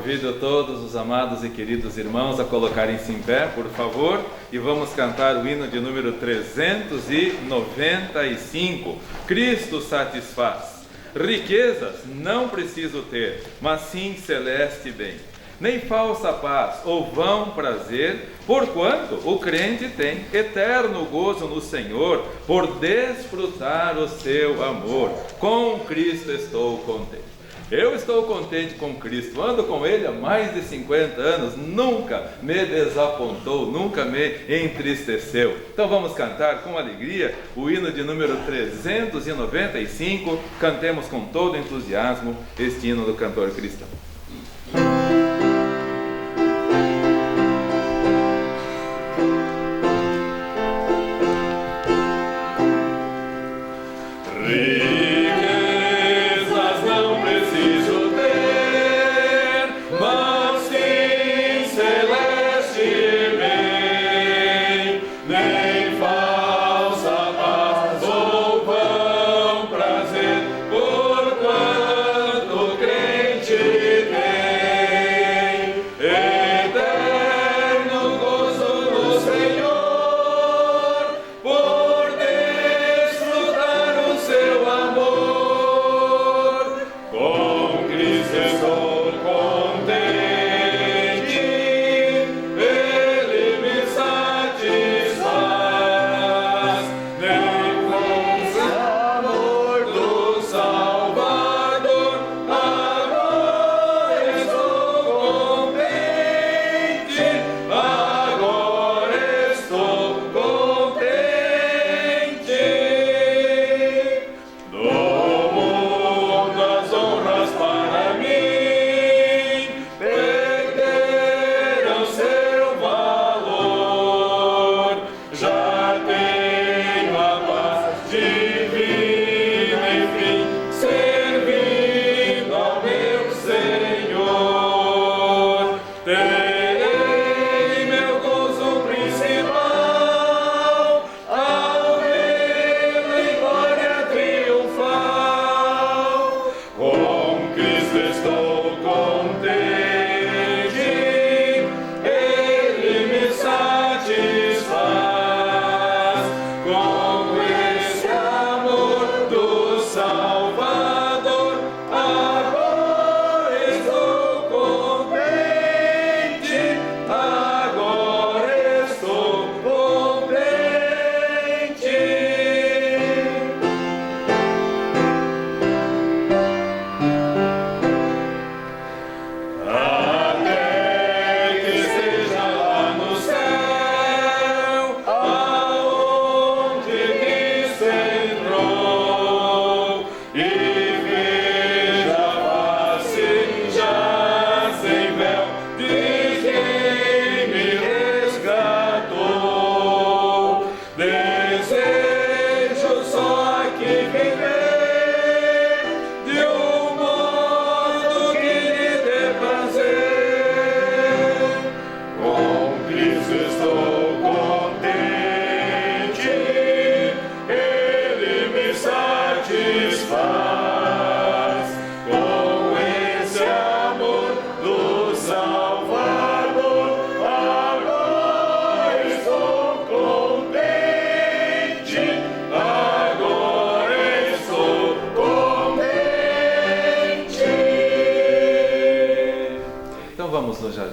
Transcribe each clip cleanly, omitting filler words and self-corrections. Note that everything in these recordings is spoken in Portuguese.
Convido todos os amados e queridos irmãos a colocarem-se em pé, por favor, e vamos cantar o hino de número 395. Cristo satisfaz. Riquezas não preciso ter, mas sim celeste bem. Nem falsa paz ou vão prazer, porquanto o crente tem eterno gozo no Senhor, por desfrutar o seu amor. Com Cristo estou contente. Eu estou contente com Cristo, ando com Ele há mais de 50 anos, nunca me desapontou, nunca me entristeceu. Então vamos cantar com alegria o hino de número 395, cantemos com todo entusiasmo este hino do cantor cristão.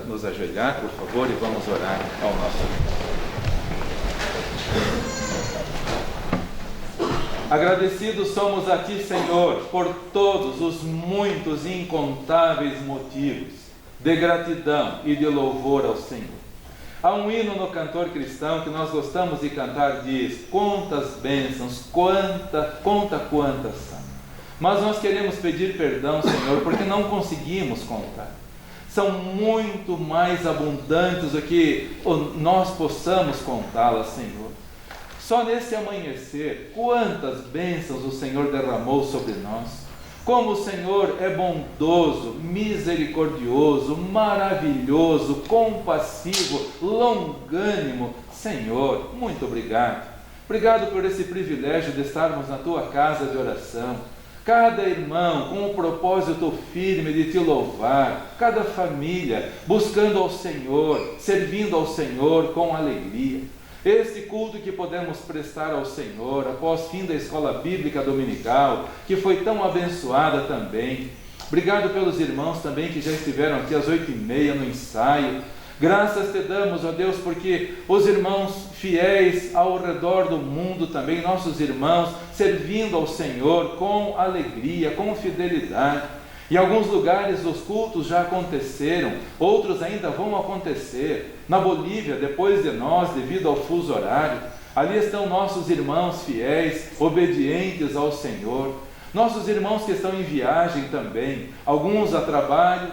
Nos ajoelhar, por favor, e vamos orar ao nosso Deus. Agradecidos somos a Ti, Senhor, por todos os muitos e incontáveis motivos de gratidão e de louvor ao Senhor. Há um hino no cantor cristão que nós gostamos de cantar, diz: quantas bênçãos, conta quantas são. Mas nós queremos pedir perdão, Senhor, porque não conseguimos contar. São muito mais abundantes do que nós possamos contá-las, Senhor. Só nesse amanhecer, quantas bênçãos o Senhor derramou sobre nós. Como o Senhor é bondoso, misericordioso, maravilhoso, compassivo, longânimo. Senhor, muito obrigado. Obrigado por esse privilégio de estarmos na Tua casa de oração. cada irmão com um propósito firme de te louvar, cada família buscando ao Senhor, servindo ao Senhor com alegria. Este culto que podemos prestar ao Senhor após fim da escola bíblica dominical, que foi tão abençoada também. Obrigado pelos irmãos também que já estiveram aqui às 8h30 no ensaio. Graças te damos, ó Deus, porque os irmãos fiéis ao redor do mundo também, nossos irmãos, servindo ao Senhor com alegria, com fidelidade. Em alguns lugares os cultos já aconteceram, outros ainda vão acontecer. Na Bolívia, depois de nós, devido ao fuso horário, ali estão nossos irmãos fiéis, obedientes ao Senhor. Nossos irmãos que estão em viagem também, alguns a trabalho,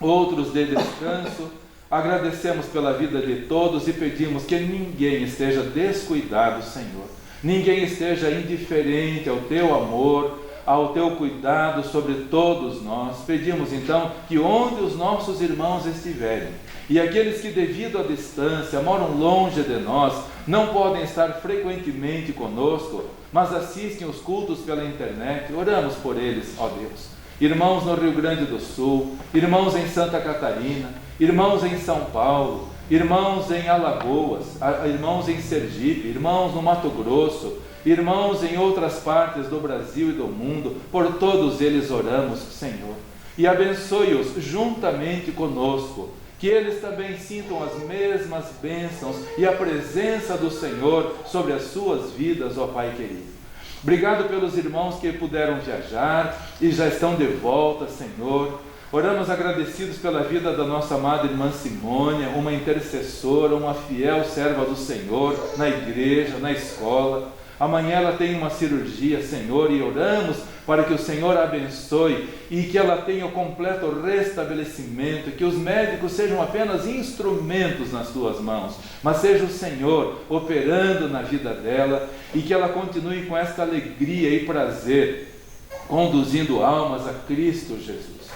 outros de descanso. Agradecemos pela vida de todos e pedimos que ninguém esteja descuidado, Senhor. Ninguém esteja indiferente ao teu amor, ao teu cuidado sobre todos nós. Pedimos então que onde os nossos irmãos estiverem, e aqueles que devido à distância moram longe de nós, não podem estar frequentemente conosco, mas assistem os cultos pela internet, oramos por eles, ó Deus. Irmãos no Rio Grande do Sul, irmãos em Santa Catarina, irmãos em São Paulo, irmãos em Alagoas, irmãos em Sergipe, irmãos no Mato Grosso, irmãos em outras partes do Brasil e do mundo, por todos eles oramos, Senhor. E abençoe-os juntamente conosco, que eles também sintam as mesmas bênçãos e a presença do Senhor sobre as suas vidas, ó Pai querido. Obrigado pelos irmãos que puderam viajar e já estão de volta, Senhor. Oramos agradecidos pela vida da nossa amada irmã Simônia, uma intercessora, uma fiel serva do Senhor, na igreja, na escola. Amanhã ela tem uma cirurgia, Senhor, e oramos para que o Senhor a abençoe e que ela tenha o completo restabelecimento, que os médicos sejam apenas instrumentos nas tuas mãos, mas seja o Senhor operando na vida dela e que ela continue com esta alegria e prazer, conduzindo almas a Cristo Jesus.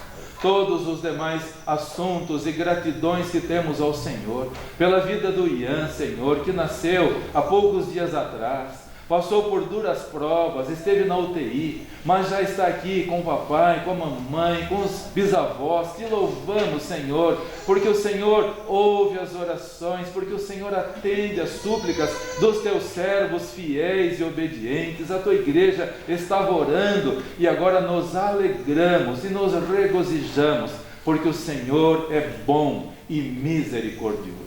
Todos os demais assuntos e gratidões que temos ao Senhor, pela vida do Ian, Senhor, que nasceu há poucos dias atrás, passou por duras provas, esteve na UTI, mas já está aqui com o papai, com a mamãe, com os bisavós. Te louvamos, Senhor, porque o Senhor ouve as orações, porque o Senhor atende as súplicas dos teus servos fiéis e obedientes. A tua igreja estava orando e agora nos alegramos e nos regozijamos, porque o Senhor é bom e misericordioso.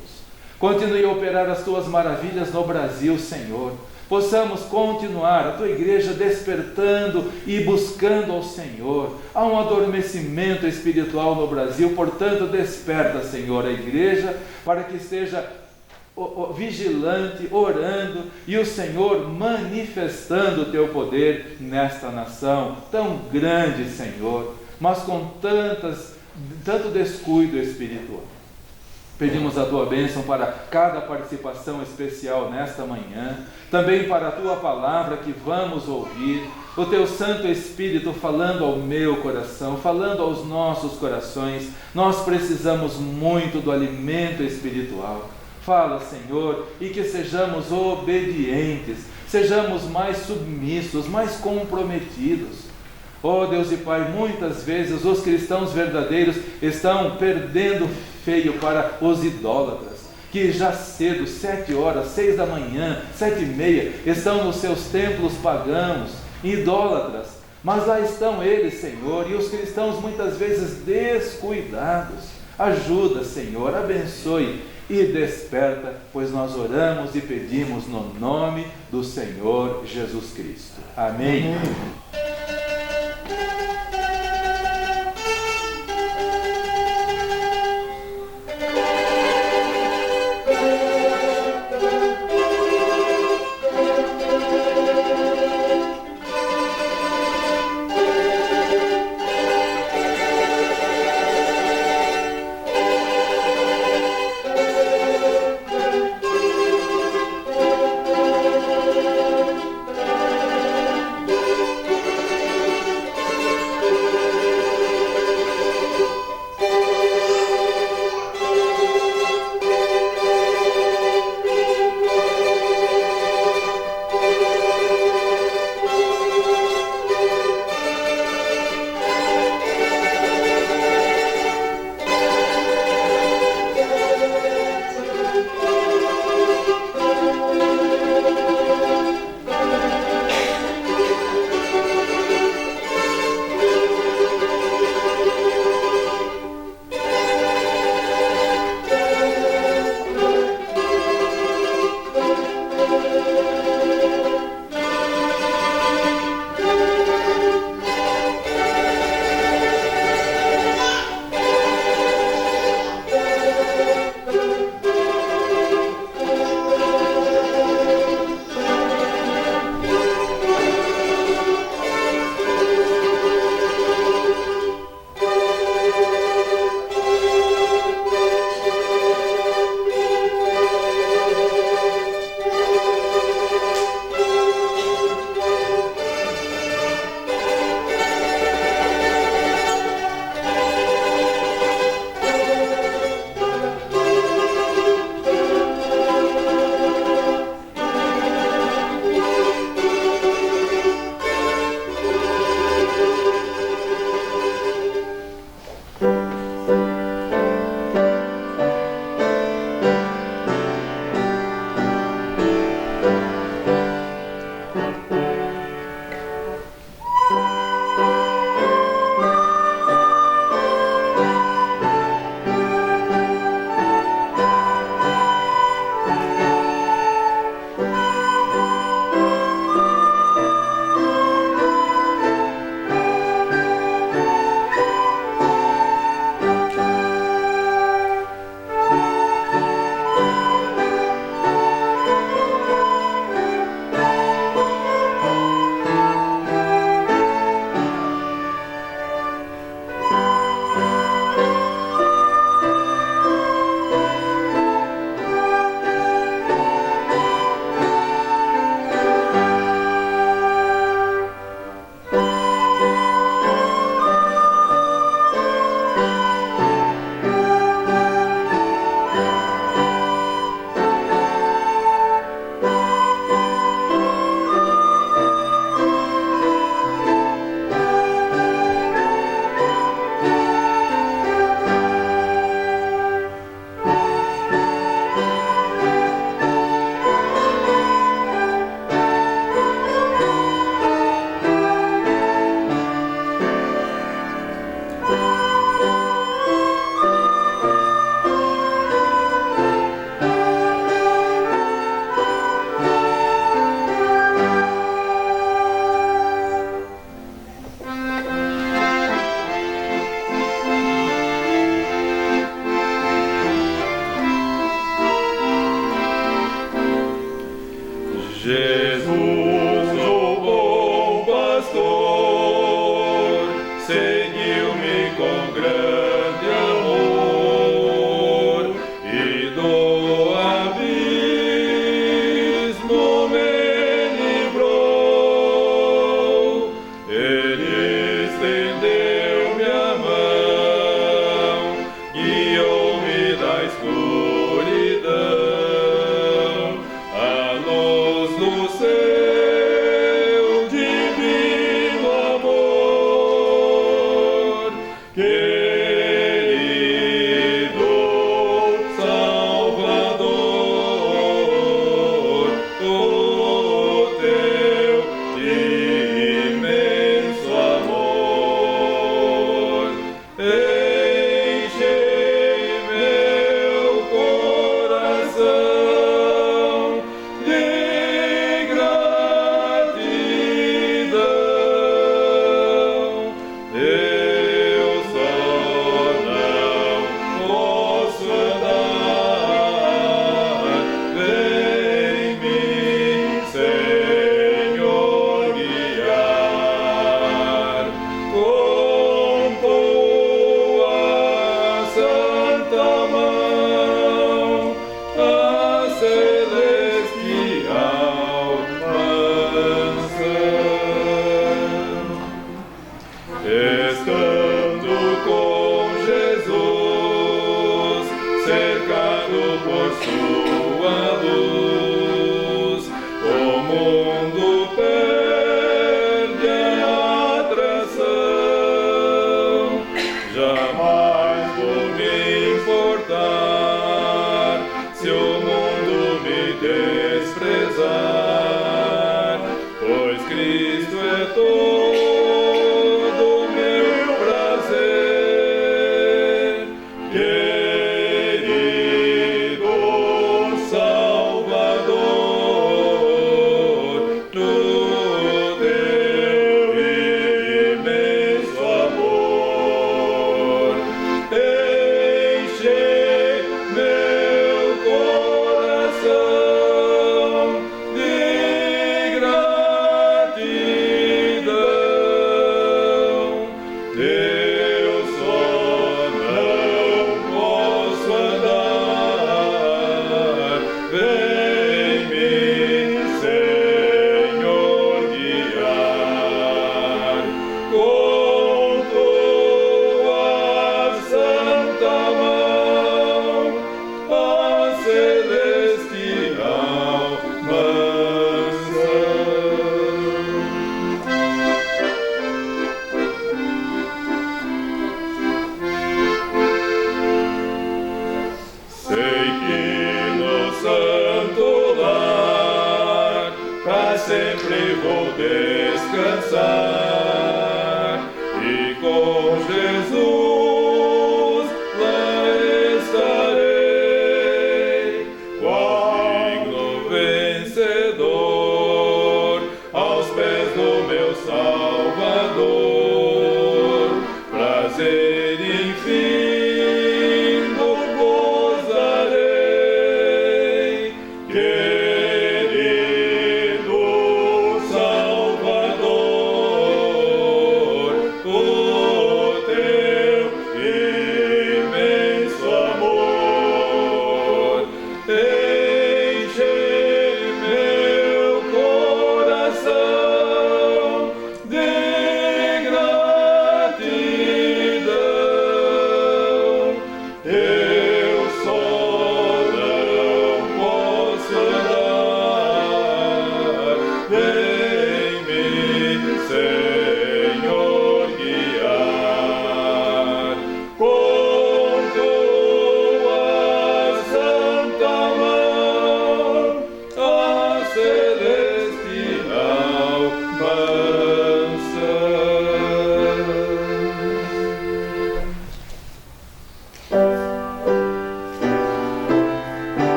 Continue a operar as tuas maravilhas no Brasil, Senhor. Possamos continuar, a tua igreja despertando e buscando ao Senhor. Há um adormecimento espiritual no Brasil, portanto desperta, Senhor, a igreja para que esteja vigilante, orando, e o Senhor manifestando o teu poder nesta nação tão grande, Senhor, mas com tanto descuido espiritual. Pedimos a tua bênção para cada participação especial nesta manhã, também para a tua palavra que vamos ouvir, o teu Santo Espírito falando ao meu coração, falando aos nossos corações. Nós precisamos muito do alimento espiritual. Fala, Senhor, e que sejamos obedientes, sejamos mais submissos, mais comprometidos. Oh Deus e Pai, muitas vezes os cristãos verdadeiros estão perdendo feio para os idólatras, que já cedo, 7 horas, 6 da manhã, 7h30, estão nos seus templos pagãos, idólatras, mas lá estão eles, Senhor, e os cristãos muitas vezes descuidados. Ajuda, Senhor, abençoe e desperta, pois nós oramos e pedimos no nome do Senhor Jesus Cristo. Amém.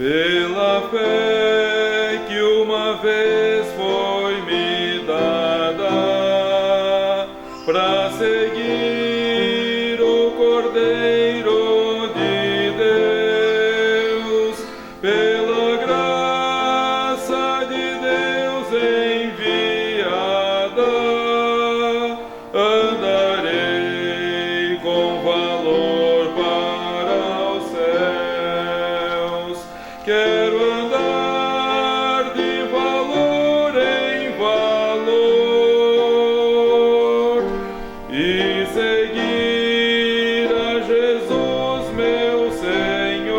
pela fé que uma vez foi me dada, para seguir o Cordeiro de Deus, pela graça de Deus enviada, andarei com valor para os céus. Quero andar de valor em valor e seguir a Jesus, meu Senhor,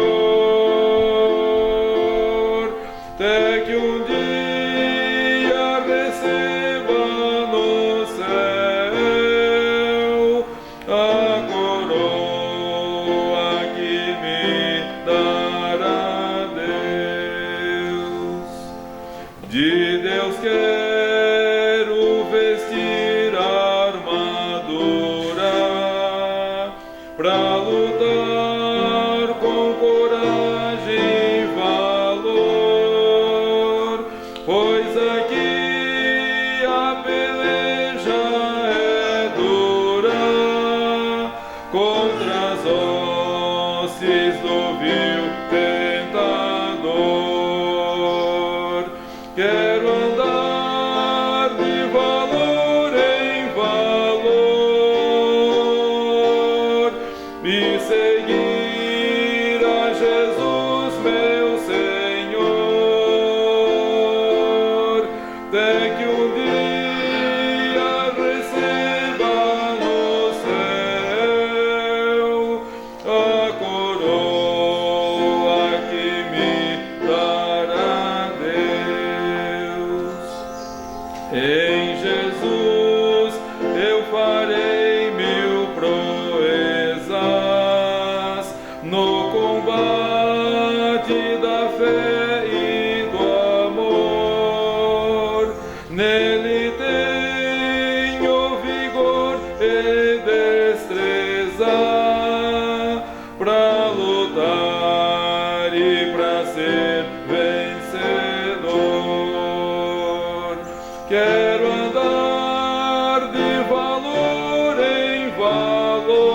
até que um dia receba no céu a coroa que me dará Deus. De Deus quero vestir a armadura pra lutar com coragem e valor, pois aqui a peleja é dura contra as hostes do vil tentador. Quero andar de valor em valor e seguir a Jesus, meu Senhor, até que um dia receba no céu a coroa que me dará Deus. Em Jesus eu farei mil proezas no combate da fé e do amor. Nele tenho vigor e destreza pra lutar e pra ser vencedor. Quero andar de valor em valor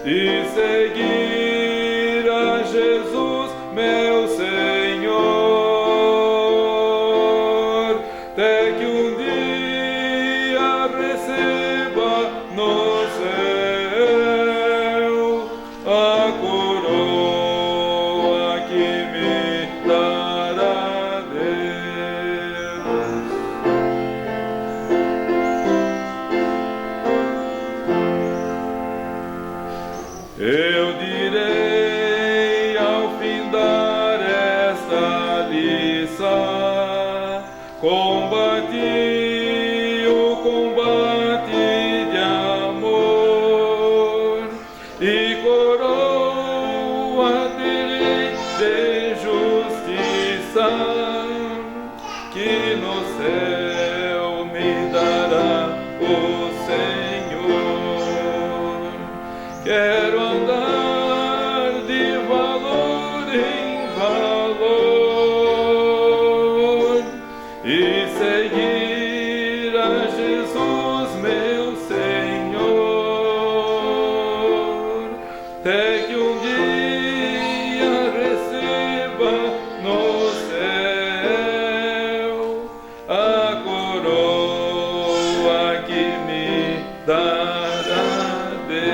e seguir a Jesus, meu Senhor, até que um dia receba no céu a coroa que me dará Deus. Eu direi ao findar esta liça, combati o combate de amor e coroa terei de justiça que no céu me dará o Senhor. Quero andar de valor em valor e seguir a Jesus, meu Senhor, até que um dia receba no céu a coroa que me dará Deus.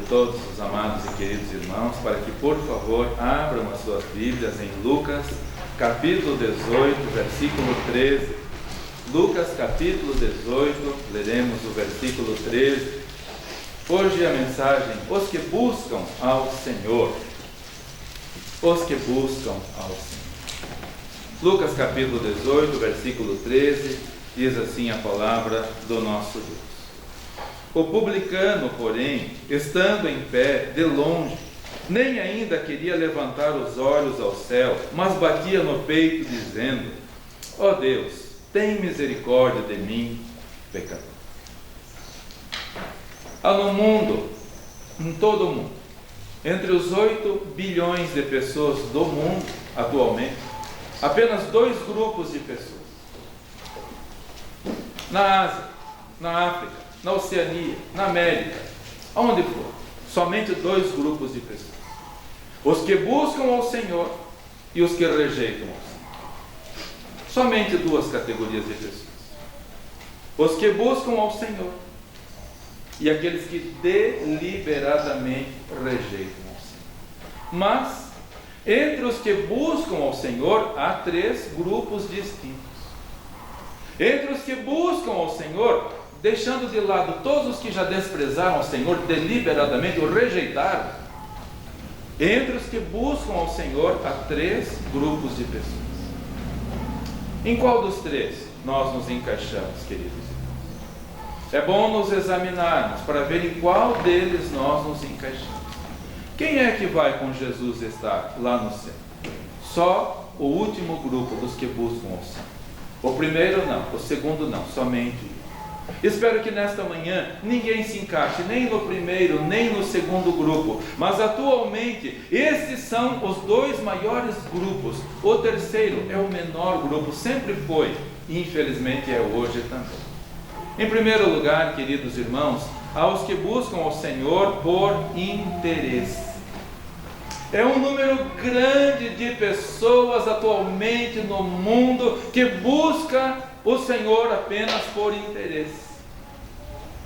Todos os amados e queridos irmãos, para que por favor abram as suas Bíblias em Lucas, capítulo 18, versículo 13. Lucas, capítulo 18, leremos o versículo 13. Hoje a mensagem: os que buscam ao Senhor. Os que buscam ao Senhor. Lucas, capítulo 18, versículo 13, diz assim a palavra do nosso Deus. O publicano, porém, estando em pé, de longe, nem ainda queria levantar os olhos ao céu, mas batia no peito, dizendo: ó Deus, tem misericórdia de mim, pecador. Há no mundo, em todo o mundo, entre os 8 bilhões de pessoas do mundo, atualmente, apenas 2 grupos de pessoas. Na Ásia, na África, na Oceania, na América, aonde for, somente 2 grupos de pessoas: os que buscam ao Senhor e os que rejeitam ao Senhor. Somente 2 categorias de pessoas: os que buscam ao Senhor e aqueles que deliberadamente rejeitam ao Senhor. Mas entre os que buscam ao Senhor há 3 grupos distintos. Entre os que buscam ao Senhor, deixando de lado todos os que já desprezaram ao Senhor deliberadamente, o rejeitaram, entre os que buscam ao Senhor há 3 grupos de pessoas. Em qual dos 3 nós nos encaixamos, queridos irmãos? É bom nos examinarmos para ver em qual deles nós nos encaixamos. Quem é que vai com Jesus estar lá no céu? Só o último grupo dos que buscam ao Senhor. O primeiro não, o segundo não, somente. Espero que nesta manhã ninguém se encaixe nem no primeiro nem no segundo grupo, mas atualmente esses são os 2 maiores grupos. O terceiro é o menor grupo, sempre foi e infelizmente é hoje também. Em primeiro lugar, queridos irmãos, aos que buscam ao Senhor por interesse. É um número grande de pessoas atualmente no mundo que busca o Senhor apenas por interesse.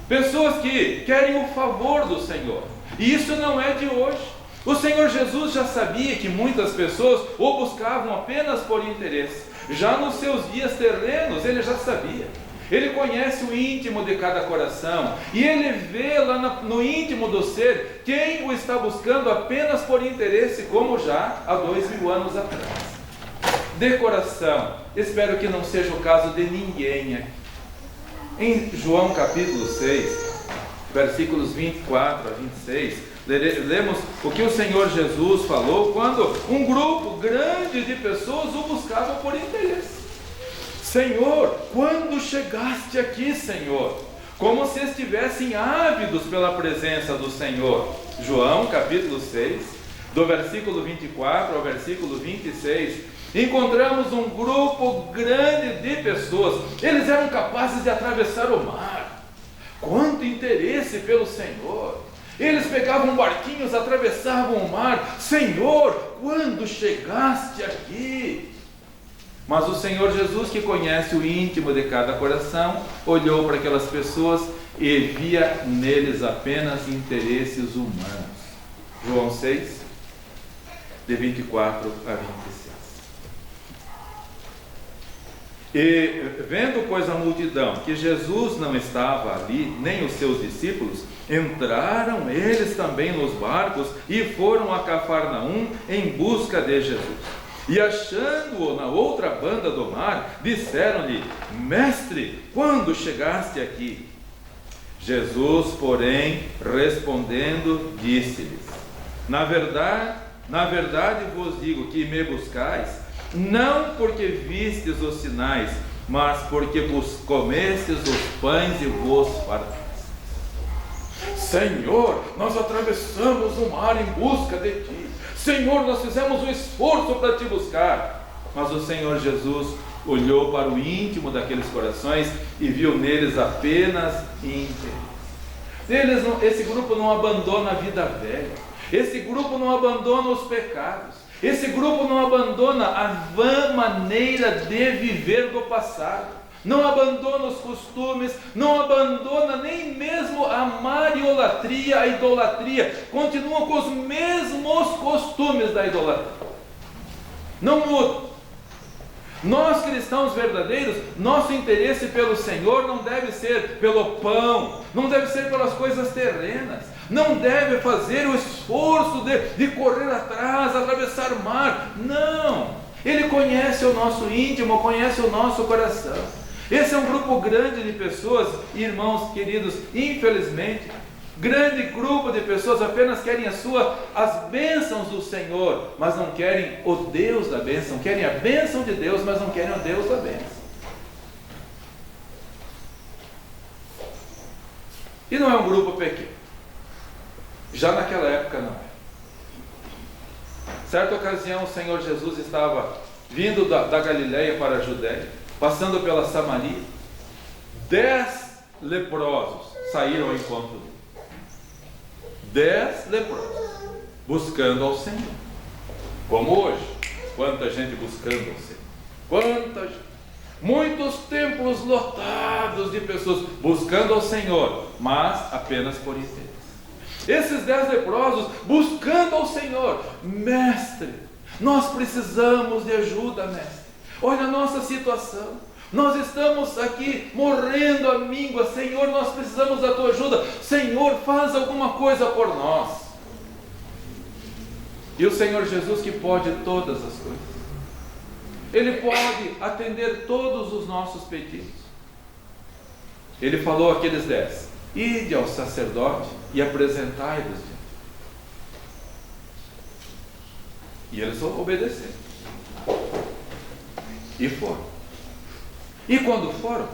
Pessoas que querem o favor do Senhor. E isso não é de hoje. O Senhor Jesus já sabia que muitas pessoas o buscavam apenas por interesse. Já nos seus dias terrenos, ele já sabia. Ele conhece o íntimo de cada coração. E ele vê lá no íntimo do ser quem o está buscando apenas por interesse, como já há 2000 anos atrás. De coração, espero que não seja o caso de ninguém aqui. Em João capítulo 6, versículos 24 a 26, lemos o que o Senhor Jesus falou quando um grupo grande de pessoas o buscavam por interesse. Senhor, quando chegaste aqui, Senhor? Como se estivessem ávidos pela presença do Senhor. João capítulo 6, do versículo 24 ao versículo 26, encontramos um grupo grande de pessoas. Eles eram capazes de atravessar o mar. Quanto interesse pelo Senhor! Eles pegavam barquinhos, atravessavam o mar. Senhor, quando chegaste aqui? Mas o Senhor Jesus, que conhece o íntimo de cada coração, olhou para aquelas pessoas e via neles apenas interesses humanos. João 6, de 24 a 26. E vendo, pois, a multidão, que Jesus não estava ali, nem os seus discípulos, entraram eles também nos barcos e foram a Cafarnaum em busca de Jesus. E achando-o na outra banda do mar, disseram-lhe: Mestre, quando chegaste aqui? Jesus, porém, respondendo, disse-lhes: Na verdade vos digo que me buscais, não porque vistes os sinais, mas porque vos comestes os pães e vos fartastes. Senhor, nós atravessamos o mar em busca de Ti. Senhor, nós fizemos um esforço para Te buscar. Mas o Senhor Jesus olhou para o íntimo daqueles corações e viu neles apenas interesse. Esse grupo não abandona a vida velha, esse grupo não abandona os pecados, esse grupo não abandona a vã maneira de viver do passado, não abandona os costumes, não abandona nem mesmo a mariolatria, a idolatria, continua com os mesmos costumes da idolatria, não muda. Nós cristãos verdadeiros, nosso interesse pelo Senhor não deve ser pelo pão, não deve ser pelas coisas terrenas, não deve fazer o esforço de correr atrás, atravessar o mar, não. Ele conhece o nosso íntimo, conhece o nosso coração. Esse é um grupo grande de pessoas, irmãos queridos, infelizmente, grande grupo de pessoas apenas querem as bênçãos do Senhor, mas não querem o Deus da bênção, querem a bênção de Deus, mas não querem o Deus da bênção. E não é um grupo pequeno, já naquela época não é. Certa ocasião o Senhor Jesus estava vindo da Galileia para a Judéia, passando pela Samaria, 10 leprosos saíram ao encontro dele. 10 leprosos, buscando ao Senhor. Como hoje, quanta gente buscando ao Senhor, quanta gente, muitos templos lotados de pessoas buscando ao Senhor, mas apenas por interesse. Esses 10 leprosos buscando ao Senhor, mestre, nós precisamos de ajuda, mestre, olha a nossa situação, nós estamos aqui morrendo à míngua, Senhor, nós precisamos da tua ajuda, Senhor, faz alguma coisa por nós. E o Senhor Jesus, que pode todas as coisas, Ele pode atender todos os nossos pedidos. Ele falou àqueles 10: ide ao sacerdote e apresentai-vos diante. E eles obedeceram e foram. E quando foram,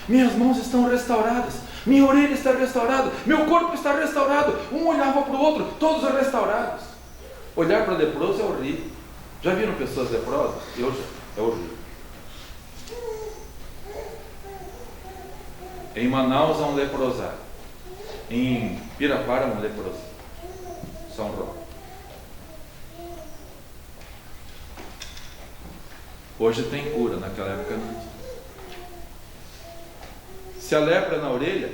minhas mãos estão restauradas, minha orelha está restaurada, meu corpo está restaurado. Um olhava para o outro, todos restaurados. Olhar para leproso é horrível. Já viram pessoas leprosas? É horrível. Em Manaus há um leprosário, em Pirapara há um leprosário, São Roque. Hoje tem cura, naquela época não tinha. Se a lepra na orelha,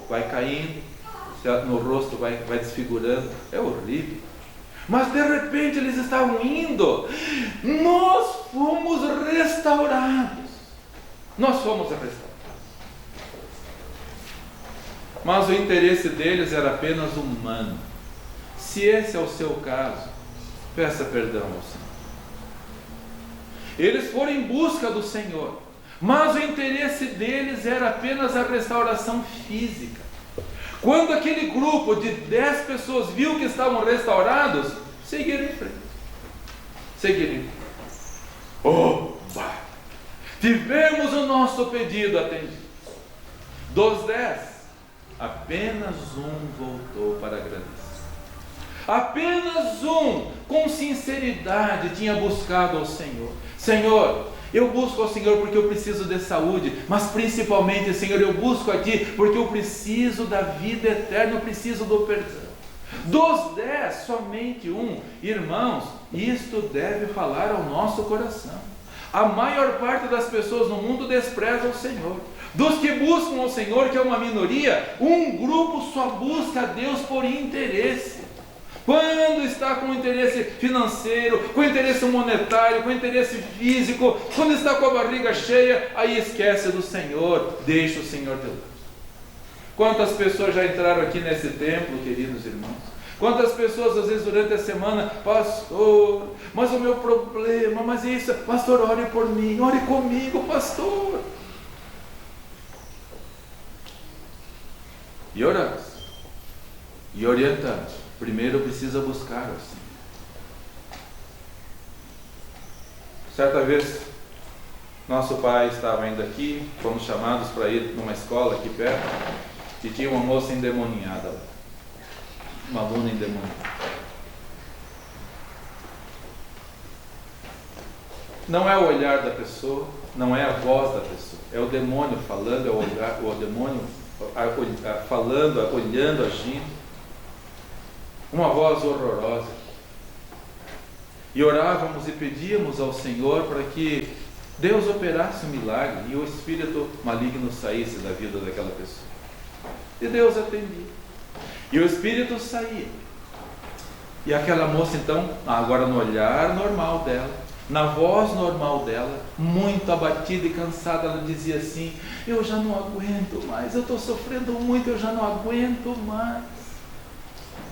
vai caindo, se no rosto vai desfigurando, é horrível. Mas de repente eles estavam indo, nós fomos restaurados. Nós fomos restaurados. Mas o interesse deles era apenas humano. Se esse é o seu caso, peça perdão ao Senhor. Eles foram em busca do Senhor, mas o interesse deles era apenas a restauração física. Quando aquele grupo de 10 pessoas viu que estavam restaurados, seguiram em frente. Seguiram em frente. Opa! Tivemos o nosso pedido atendido. Dos 10, apenas um voltou para agradecer. Apenas um, com sinceridade, tinha buscado ao Senhor. Senhor, eu busco ao Senhor porque eu preciso de saúde, mas principalmente, Senhor, eu busco a Ti porque eu preciso da vida eterna, eu preciso do perdão. Dos 10, somente um. Irmãos, isto deve falar ao nosso coração. A maior parte das pessoas no mundo despreza o Senhor. Dos que buscam ao Senhor, que é uma minoria, um grupo só busca a Deus por interesse. Quando está com interesse financeiro, com interesse monetário, com interesse físico, quando está com a barriga cheia, aí esquece do Senhor, deixa o Senhor de lado. Quantas pessoas já entraram aqui nesse templo, queridos irmãos? Quantas pessoas às vezes durante a semana, pastor, mas o meu problema, mas isso, pastor, ore por mim, ore comigo, pastor. E oramos, e orientamos. Primeiro precisa buscar o Senhor. Certa vez, nosso pai estava indo aqui, fomos chamados para ir numa escola aqui perto, e tinha uma moça endemoniada lá, uma aluna endemoniada. Não é o olhar da pessoa, não é a voz da pessoa, é o demônio falando, é o demônio falando, olhando, agindo. Uma voz horrorosa. E orávamos e pedíamos ao Senhor para que Deus operasse um milagre e o espírito maligno saísse da vida daquela pessoa. E Deus atendia. E o espírito saía. E aquela moça então, agora no olhar normal dela, na voz normal dela, muito abatida e cansada, ela dizia assim: eu já não aguento mais, eu estou sofrendo muito, eu já não aguento mais.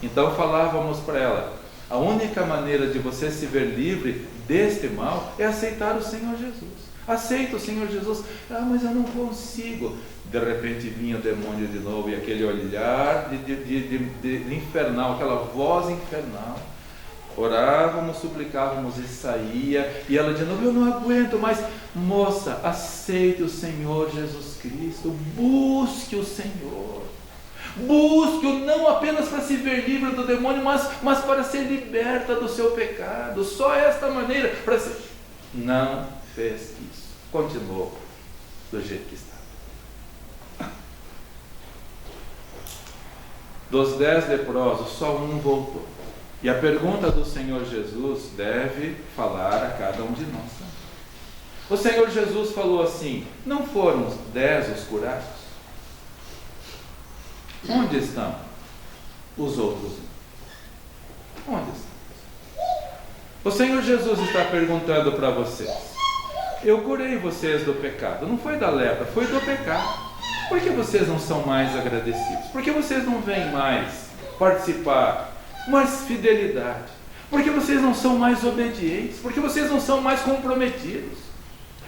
Então falávamos para ela: a única maneira de você se ver livre deste mal é aceitar o Senhor Jesus. Aceita o Senhor Jesus. Ah, mas eu não consigo. De repente vinha o demônio de novo, e aquele olhar de infernal, aquela voz infernal. Orávamos, suplicávamos e saía, e ela de novo: eu não aguento mais. Moça, aceite o Senhor Jesus Cristo, busque o Senhor. Busque-o não apenas para se ver livre do demônio, mas para ser liberta do seu pecado. Só esta maneira para ser. Não fez isso. Continuou do jeito que estava. Dos 10 leprosos, só um voltou. E a pergunta do Senhor Jesus deve falar a cada um de nós. O Senhor Jesus falou assim: não foram os 10 os curados? Onde estão os outros? Onde estão? O Senhor Jesus está perguntando para vocês: eu curei vocês do pecado, não foi da lepra, foi do pecado. Por que vocês não são mais agradecidos? Por que vocês não vêm mais participar? Mais fidelidade? Por que vocês não são mais obedientes? Por que vocês não são mais comprometidos?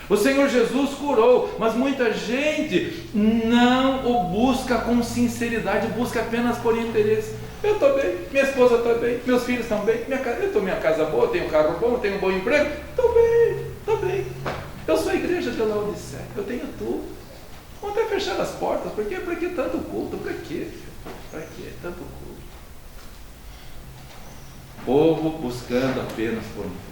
O Senhor Jesus curou, mas muita gente não o busca com sinceridade, busca apenas por interesse. Eu estou bem, minha esposa está bem, meus filhos estão bem, eu estou minha casa boa, tenho um carro bom, tenho um bom emprego, estou bem. Eu sou a igreja de Laodiceia, eu tenho tudo. Vamos até fechar as portas, por que tanto culto? Para quê? Para que tanto culto? Povo buscando apenas por interesse.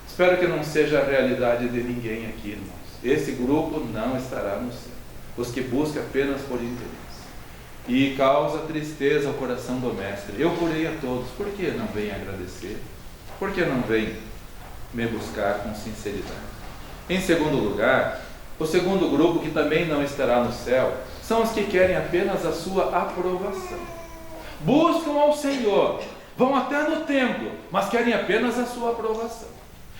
Espero que não seja a realidade de ninguém aqui, irmãos. Esse grupo não estará no céu. Os que buscam apenas por interesse. E causa tristeza ao coração do mestre. Eu curei a todos. Por que não vem agradecer? Por que não vem me buscar com sinceridade? Em segundo lugar, o segundo grupo que também não estará no céu são os que querem apenas a sua aprovação. Buscam ao Senhor, vão até no templo, mas querem apenas a sua aprovação.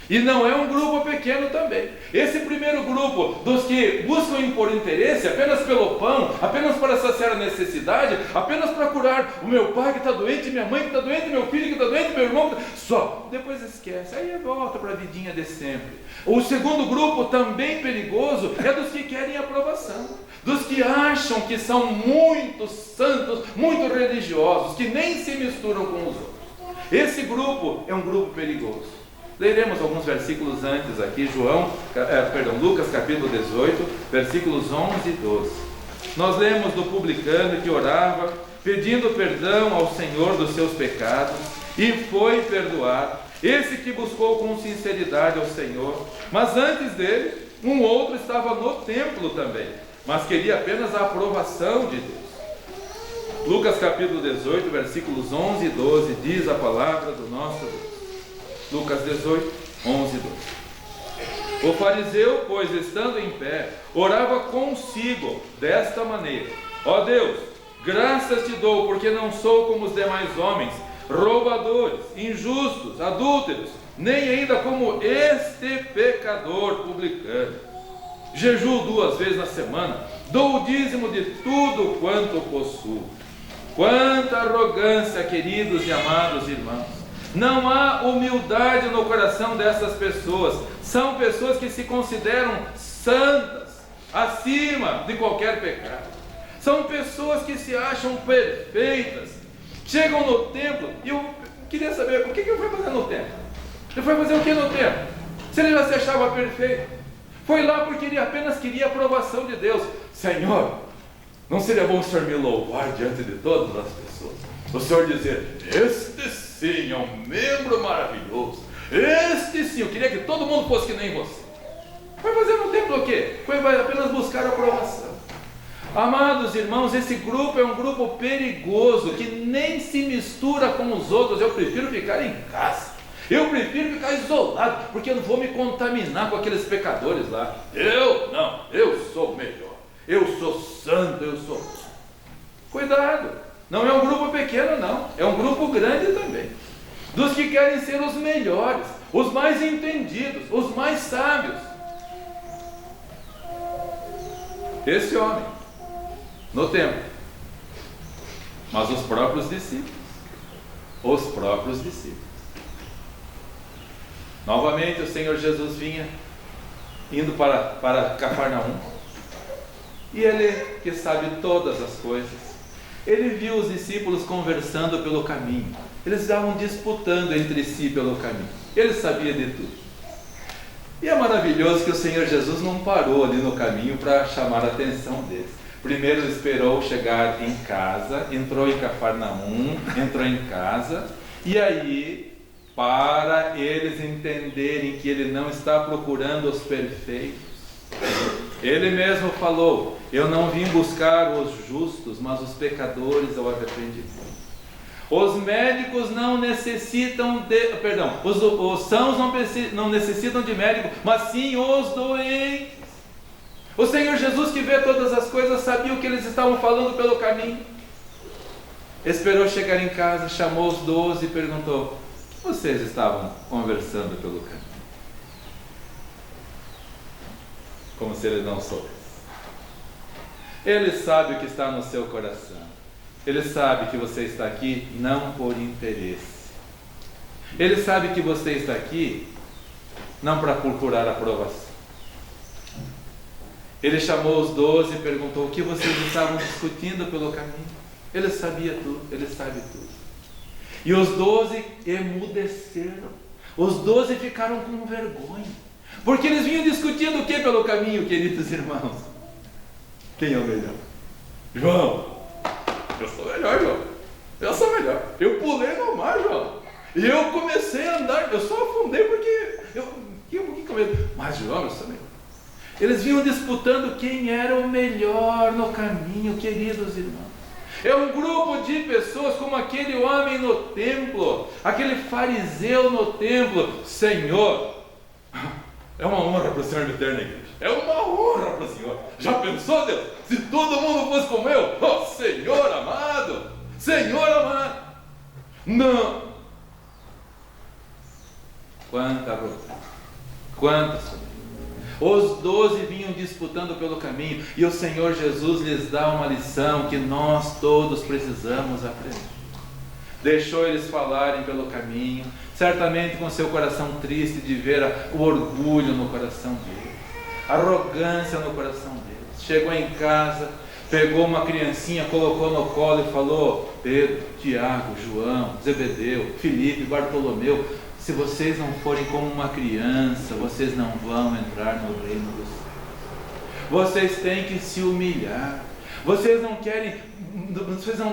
E não é um grupo pequeno também. Esse primeiro grupo dos que buscam por interesse, apenas pelo pão, apenas para saciar a necessidade, apenas para curar o meu pai que está doente, minha mãe que está doente, meu filho que está doente, meu irmão que está... Só, depois esquece, aí volta para a vidinha de sempre. O segundo grupo, também perigoso, é dos que querem aprovação, dos que acham que são muito santos, muito religiosos, que nem se misturam com os outros. Esse grupo é um grupo perigoso. Leremos alguns versículos antes aqui, Lucas capítulo 18, versículos 11 e 12. Nós lemos do publicano que orava, pedindo perdão ao Senhor dos seus pecados, e foi perdoado. Esse que buscou com sinceridade ao Senhor, mas antes dele, um outro estava no templo também, mas queria apenas a aprovação de Deus. Lucas capítulo 18, versículos 11 e 12, diz a palavra do nosso Deus. Lucas 18, 11 e 12. O fariseu, pois, estando em pé, orava consigo desta maneira: ó Deus, graças te dou, porque não sou como os demais homens, roubadores, injustos, adúlteros, nem ainda como este pecador publicano. Jejuo 2 vezes na semana, dou o dízimo de tudo quanto possuo. Quanta arrogância, queridos e amados irmãos! Não há humildade no coração dessas pessoas. São pessoas que se consideram santas, acima de qualquer pecado. São pessoas que se acham perfeitas. Chegam no templo, e eu queria saber, o que ele foi fazer no templo? Ele foi fazer o que no templo? Se ele já se achava perfeito, foi lá porque ele apenas queria a aprovação de Deus. Senhor, não seria bom o Senhor me louvar diante de todas as pessoas? O Senhor dizer: este sim é um membro maravilhoso, Este sim, eu queria que todo mundo fosse que nem você. Foi fazer no templo o quê? Foi apenas buscar a aprovação. Amados irmãos, esse grupo é um grupo perigoso, que nem se mistura com os outros. Eu prefiro ficar em casa. Eu prefiro ficar isolado, porque eu não vou me contaminar com aqueles pecadores lá. Eu sou melhor. Eu sou santo, eu sou... Cuidado, não é um grupo pequeno não, é um grupo grande também. Dos que querem ser os melhores, os mais entendidos, os mais sábios. Esse homem, no templo, mas os próprios discípulos. Novamente o Senhor Jesus vinha, indo para Cafarnaum, e ele, que sabe todas as coisas, ele viu os discípulos conversando pelo caminho. Eles estavam disputando entre si pelo caminho. Ele sabia de tudo. E é maravilhoso que o Senhor Jesus não parou ali no caminho para chamar a atenção deles. Primeiro esperou chegar em casa, entrou em Cafarnaum, entrou em casa, e aí, para eles entenderem que ele não está procurando os perfeitos, ele mesmo falou: eu não vim buscar os justos, mas os pecadores ao arrependimento. Os médicos não necessitam os sãos não necessitam de médico, mas sim os doentes. O Senhor Jesus, que vê todas as coisas, sabia o que eles estavam falando pelo caminho. Esperou chegar em casa, chamou os 12 e perguntou: o que vocês estavam conversando pelo caminho? Como se ele não soubesse. Ele sabe o que está no seu coração. Ele sabe que você está aqui não por interesse. Ele sabe que você está aqui não para procurar aprovação. Ele chamou os 12 e perguntou: o que vocês estavam discutindo pelo caminho? Ele sabia tudo, ele sabe tudo. E os 12 emudeceram. Os 12 ficaram com vergonha, porque eles vinham discutindo o que pelo caminho, queridos irmãos? Quem é o melhor? João. Eu sou melhor, João. Eu sou melhor. Eu pulei no mar, João. E eu comecei a andar. Eu só afundei porque mas João, eu sou melhor. Eles vinham disputando quem era o melhor no caminho, queridos irmãos. É um grupo de pessoas como aquele homem no templo, aquele fariseu no templo. Senhor, é uma honra para o Senhor me ter na igreja. É uma honra para o Senhor. Já pensou, Deus? Se todo mundo fosse como eu? Oh, Senhor amado! Senhor amado! Não! Quanta arrogância! Quantas! Os 12 vinham disputando pelo caminho, e o Senhor Jesus lhes dá uma lição que nós todos precisamos aprender. Deixou eles falarem pelo caminho, certamente com seu coração triste de ver o orgulho no coração deles, a arrogância no coração deles. Chegou em casa, pegou uma criancinha, colocou no colo e falou: Pedro, Tiago, João, Zebedeu, Filipe, Bartolomeu, se vocês não forem como uma criança, vocês não vão entrar no reino dos céus. Vocês têm que se humilhar. Vocês não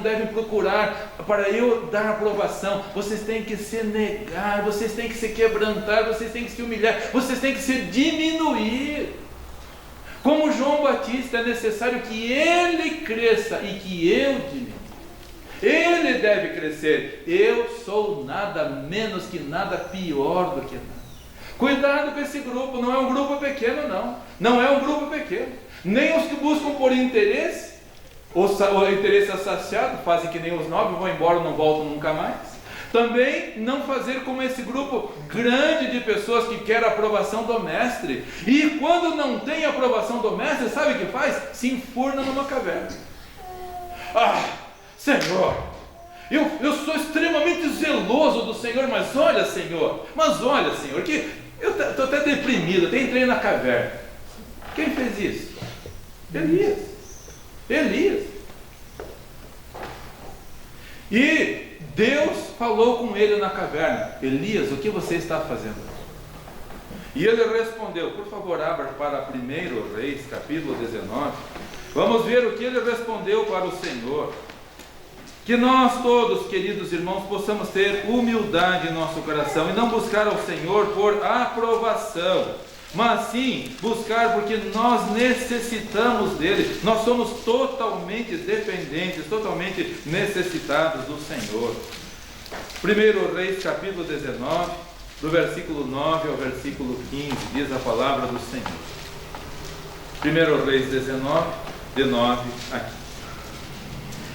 devem procurar para eu dar aprovação. Vocês têm que se negar, vocês têm que se quebrantar, vocês têm que se humilhar, vocês têm que se diminuir. Como João Batista, é necessário que ele cresça e que eu diminua. Ele deve crescer. Eu sou nada menos que nada, pior do que nada. Cuidado com esse grupo. Não é um grupo pequeno, não. Não é um grupo pequeno. Nem os que buscam por interesse, o interesse saciado, fazem que nem os 9, vão embora, não voltam nunca mais. Também não fazer como esse grupo grande de pessoas que quer a aprovação do mestre. E quando não tem a aprovação do mestre, sabe o que faz? Se enfurna numa caverna. Senhor, eu sou extremamente zeloso do Senhor, mas olha, Senhor, que eu estou até deprimido, até entrei na caverna. Quem fez isso? Elias. E Deus falou com ele na caverna: Elias, o que você está fazendo? E ele respondeu, por favor, abra para 1 Reis, capítulo 19. Vamos ver o que ele respondeu para o Senhor. Que nós todos, queridos irmãos, possamos ter humildade em nosso coração e não buscar ao Senhor por aprovação, mas sim buscar porque nós necessitamos dele. Nós somos totalmente dependentes, totalmente necessitados do Senhor. 1 Reis capítulo 19, do versículo 9 ao versículo 15, diz a palavra do Senhor. 1 Reis 19, de 9 a 15.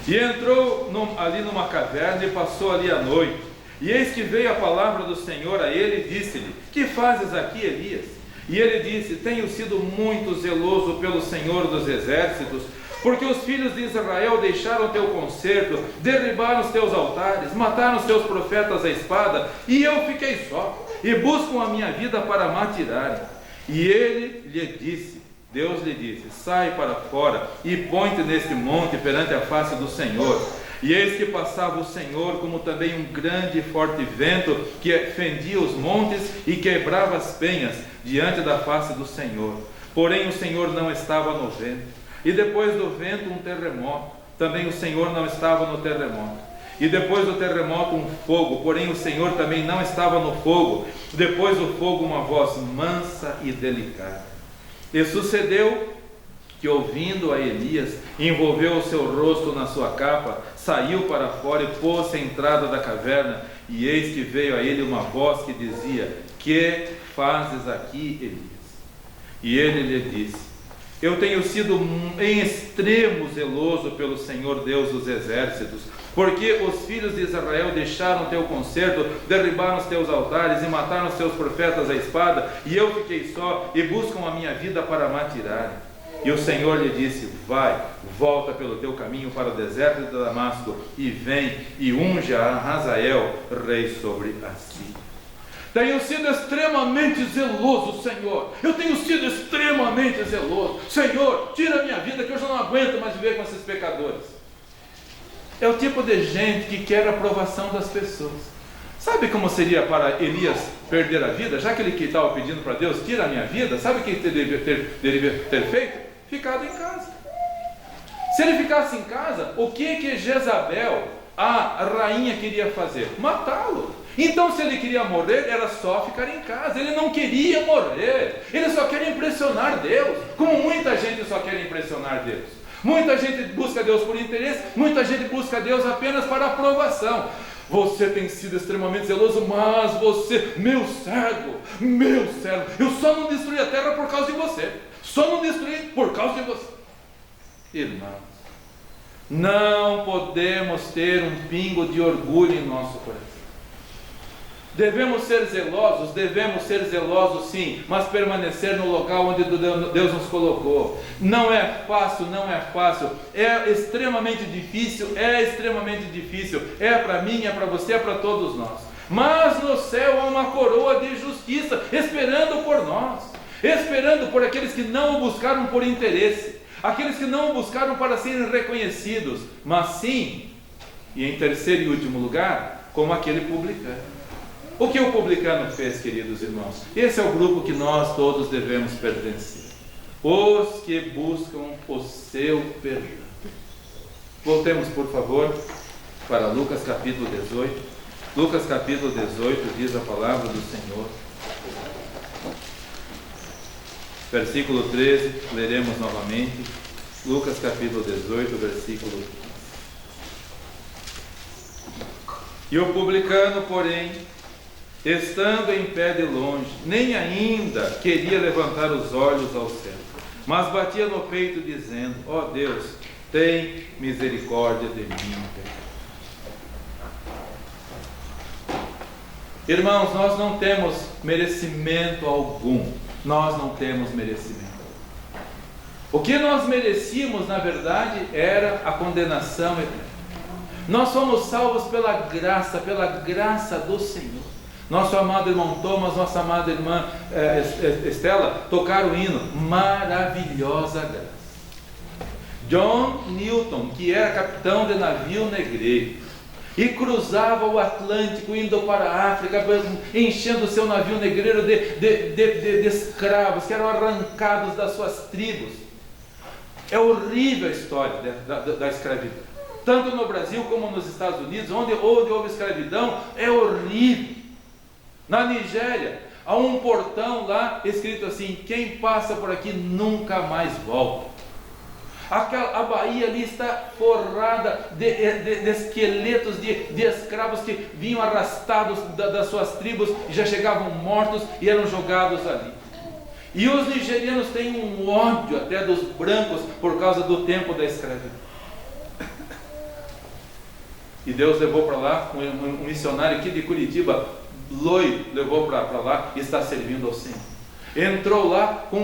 E entrou ali numa caverna e passou ali a noite. E eis que veio a palavra do Senhor a ele e disse-lhe: que fazes aqui, Elias? E ele disse: tenho sido muito zeloso pelo Senhor dos exércitos, porque os filhos de Israel deixaram teu concerto, derribaram os teus altares, mataram os teus profetas à espada, e eu fiquei só, e buscam a minha vida para me atirarem. E ele lhe disse, Deus lhe disse: sai para fora e põe-te neste monte perante a face do Senhor. E eis que passava o Senhor, como também um grande e forte vento, que fendia os montes e quebrava as penhas diante da face do Senhor. Porém o Senhor não estava no vento. E depois do vento um terremoto. Também o Senhor não estava no terremoto. E depois do terremoto um fogo. Porém o Senhor também não estava no fogo. Depois do fogo uma voz mansa e delicada. E sucedeu que, ouvindo a Elias, envolveu o seu rosto na sua capa, saiu para fora e pôs-se à entrada da caverna. E eis que veio a ele uma voz que dizia: que fazes aqui, Elias? E ele lhe disse: eu tenho sido em extremo zeloso pelo Senhor Deus dos exércitos, porque os filhos de Israel deixaram teu concerto, derribaram os teus altares e mataram os teus profetas à espada, e eu fiquei só, e buscam a minha vida para me atirarem. E o Senhor lhe disse: vai, volta pelo teu caminho para o deserto de Damasco, e vem e unge a Hazael rei sobre a Síria. Tenho sido extremamente zeloso, Senhor. Eu tenho sido extremamente zeloso. Senhor, tira a minha vida, que eu já não aguento mais viver com esses pecadores. É o tipo de gente que quer a aprovação das pessoas. Sabe como seria para Elias perder a vida? Já que ele estava pedindo para Deus: tira a minha vida. Sabe o que ele deveria ter feito? Ficado em casa. Se ele ficasse em casa, o que Jezabel, a rainha, queria fazer? Matá-lo. Então, se ele queria morrer, era só ficar em casa. Ele não queria morrer. Ele só quer impressionar Deus, como muita gente só quer impressionar Deus. Muita gente busca Deus por interesse, muita gente busca Deus apenas para aprovação. Você tem sido extremamente zeloso, mas você, meu servo, eu só não destruí a terra por causa de você. Só não destruí por causa de você. Irmãos, não podemos ter um pingo de orgulho em nosso coração. Devemos ser zelosos sim, mas permanecer no local onde Deus nos colocou. Não é fácil, é extremamente difícil, é para mim, é para você, é para todos nós. Mas no céu há uma coroa de justiça, esperando por nós, esperando por aqueles que não o buscaram por interesse, aqueles que não o buscaram para serem reconhecidos, mas sim, e em terceiro e último lugar, como aquele publicano. O que o publicano fez, queridos irmãos? Esse é o grupo que nós todos devemos pertencer. Os que buscam o seu perdão. Voltemos, por favor, para Lucas capítulo 18. Lucas capítulo 18 diz a palavra do Senhor. Versículo 13, leremos novamente. Lucas capítulo 18, versículo 15. E o publicano, porém, estando em pé de longe, nem ainda queria levantar os olhos ao céu, mas batia no peito dizendo: ó Deus, tem misericórdia de mim. Irmãos, nós não temos merecimento algum. Nós não temos merecimento. O que nós merecíamos, na verdade, era a condenação eterna. Nós somos salvos pela graça do Senhor. Nosso amado irmão Thomas, nossa amada irmã Estela tocaram o hino Maravilhosa Graça. John Newton, que era capitão de navio negreiro e cruzava o Atlântico indo para a África, enchendo o seu navio negreiro de escravos que eram arrancados das suas tribos. É horrível a história da escravidão. tanto no Brasil como nos Estados Unidos, onde houve escravidão, é horrível. Na Nigéria, há um portão lá escrito assim: quem passa por aqui nunca mais volta. A Bahia ali está forrada de esqueletos de escravos que vinham arrastados das suas tribos e já chegavam mortos e eram jogados ali. E os nigerianos têm um ódio até dos brancos por causa do tempo da escravidão. E Deus levou para lá um missionário aqui de Curitiba, loiro, levou para lá e está servindo ao Senhor. Entrou lá com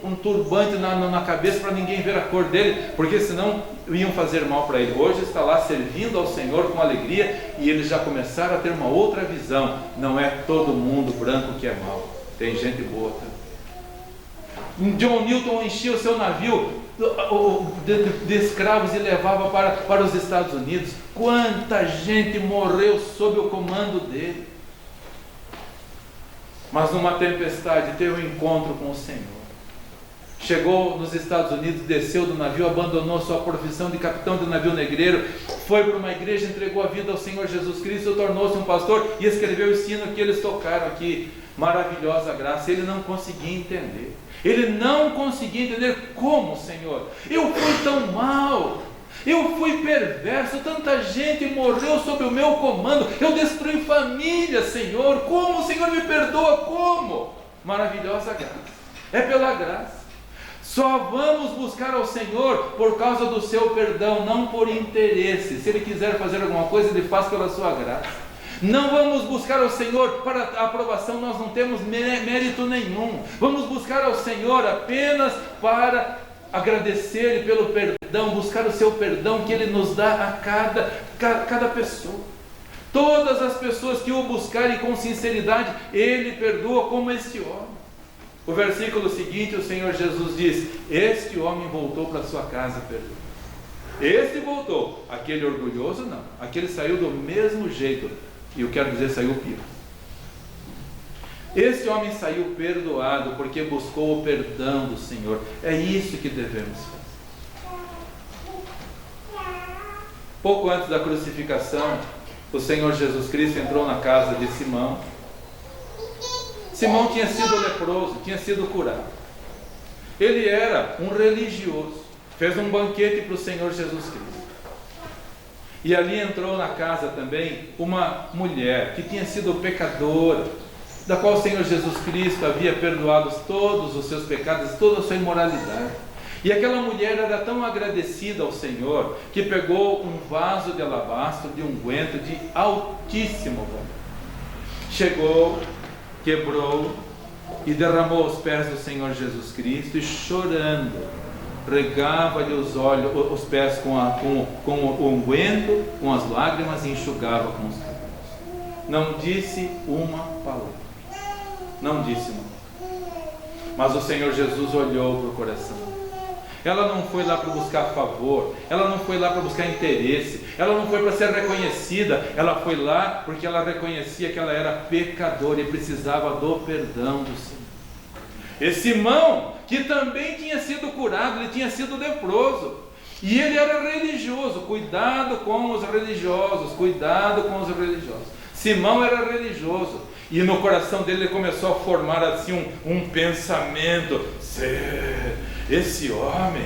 um turbante na cabeça para ninguém ver a cor dele, porque senão iam fazer mal para ele. Hoje está lá servindo ao Senhor com alegria, e eles já começaram a ter uma outra visão. Não é todo mundo branco que é mau, tem gente boa também. John Newton enchia o seu navio de escravos e levava para os Estados Unidos. Quanta gente morreu sob o comando dele. Mas numa tempestade teve um encontro com o Senhor. Chegou nos Estados Unidos, desceu do navio, abandonou sua profissão de capitão de navio negreiro, foi para uma igreja, entregou a vida ao Senhor Jesus Cristo, tornou-se um pastor e escreveu o hino que eles tocaram aqui, Maravilhosa Graça. Ele não conseguia entender. Ele não conseguia entender como, Senhor, eu fui tão mal, eu fui perverso, tanta gente morreu sob o meu comando, eu destruí família, Senhor, como o Senhor me perdoa? Como? Maravilhosa graça, é pela graça. Só vamos buscar ao Senhor por causa do seu perdão, não por interesse. Se Ele quiser fazer alguma coisa, Ele faz pela sua graça. Não vamos buscar ao Senhor para a aprovação, nós não temos mérito nenhum. Vamos buscar ao Senhor apenas para agradecer pelo perdão, buscar o seu perdão que Ele nos dá a cada pessoa. Todas as pessoas que o buscarem com sinceridade, Ele perdoa, como este homem. O versículo seguinte, o Senhor Jesus diz: este homem voltou para sua casa perdoado. Este voltou, aquele orgulhoso não, aquele saiu do mesmo jeito, e eu quero dizer, saiu pior. Este homem saiu perdoado porque buscou o perdão do Senhor. É isso que devemos fazer. Pouco antes da crucificação, o Senhor Jesus Cristo entrou na casa de Simão. Simão tinha sido leproso, tinha sido curado. Ele era um religioso, fez um banquete para o Senhor Jesus Cristo. E ali entrou na casa também uma mulher que tinha sido pecadora, da qual o Senhor Jesus Cristo havia perdoado todos os seus pecados, toda a sua imoralidade. E aquela mulher era tão agradecida ao Senhor, que pegou um vaso de alabastro, de unguento de altíssimo valor. Chegou, quebrou e derramou aos pés do Senhor Jesus Cristo, e chorando, regava-lhe os pés com o unguento, com as lágrimas, e enxugava com os cabelos. Não disse uma palavra. Não disse uma palavra. Mas o Senhor Jesus olhou para o coração. Ela não foi lá para buscar favor, ela não foi lá para buscar interesse, ela não foi para ser reconhecida, ela foi lá porque ela reconhecia que ela era pecadora e precisava do perdão do Senhor. E Simão, que também tinha sido curado, ele tinha sido leproso, e ele era religioso. Cuidado com os religiosos, cuidado com os religiosos. Simão era religioso, e no coração dele ele começou a formar assim um pensamento: esse homem,